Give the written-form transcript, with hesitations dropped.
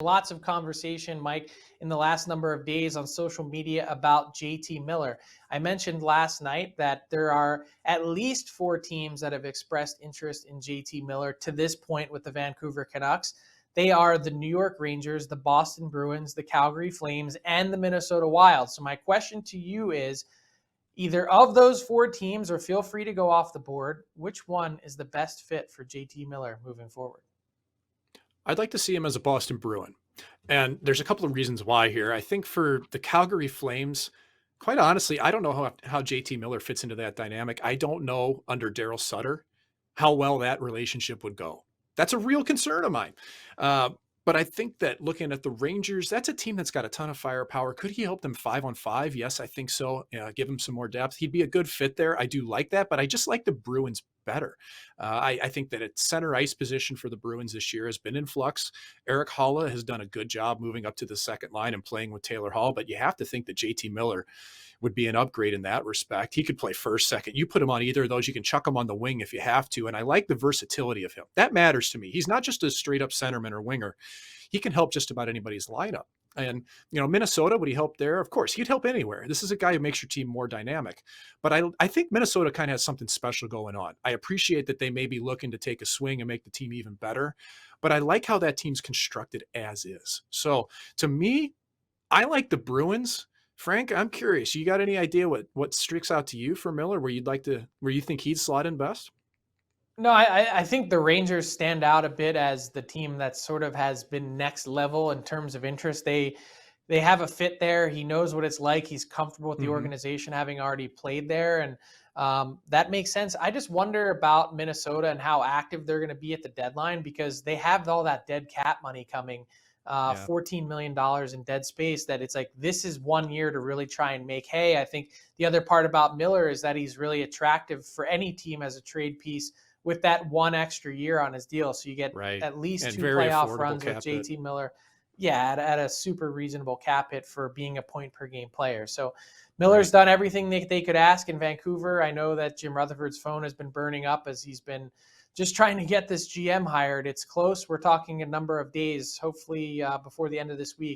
Lots of conversation, Mike, in the last number of days on social media about JT Miller. I mentioned last night that there are at least 4 teams that have expressed interest in JT Miller to this point with the Vancouver Canucks. They are the New York Rangers, the Boston Bruins, the Calgary Flames, and the Minnesota Wild. So my question to you is, either of those 4 teams, or feel free to go off the board, which one is the best fit for JT Miller moving forward? I'd like to see him as a Boston Bruin. And there's a couple of reasons why here. I think for the Calgary Flames, quite honestly, I don't know how JT Miller fits into that dynamic. I don't know under Daryl Sutter how well that relationship would go. That's a real concern of mine. Uh, but I think that looking at the Rangers, that's a team that's got a ton of firepower. Could he help them 5-on-5? Yes, I think so. Give him some more depth. He'd be a good fit there. I do like that, but I just like the Bruins better. I think that at center ice position for the Bruins this year has been in flux. Eric Haula has done a good job moving up to the second line and playing with Taylor Hall, but you have to think that JT Miller would be an upgrade in that respect. He could play first, second. You put him on either of those, you can chuck him on the wing if you have to. And I like the versatility of him. That matters to me. He's not just a straight up centerman or winger. He can help just about anybody's lineup. And, Minnesota, would he help there? Of course, he'd help anywhere. This is a guy who makes your team more dynamic. But I think Minnesota kind of has something special going on. I appreciate that they may be looking to take a swing and make the team even better. But I like how that team's constructed as is. So to me, I like the Bruins. Frank, I'm curious. You got any idea what sticks out to you for Miller, where you think he'd slot in best? No, I think the Rangers stand out a bit as the team that sort of has been next level in terms of interest. They have a fit there. He knows what it's like. He's comfortable with the Mm-hmm. organization, having already played there, and that makes sense. I just wonder about Minnesota and how active they're going to be at the deadline, because they have all that dead cap money coming, Yeah. $14 million in dead space. That it's like, this is one year to really try and make hay. I think the other part about Miller is that he's really attractive for any team as a trade piece with that one extra year on his deal. So you get Right. at least And 2 very playoff affordable runs with cap hit. JT Miller. Yeah, at a super reasonable cap hit for being a point per game player. So Miller's Right. done everything they could ask in Vancouver. I know that Jim Rutherford's phone has been burning up as he's been just trying to get this GM hired. It's close. We're talking a number of days, hopefully before the end of this week.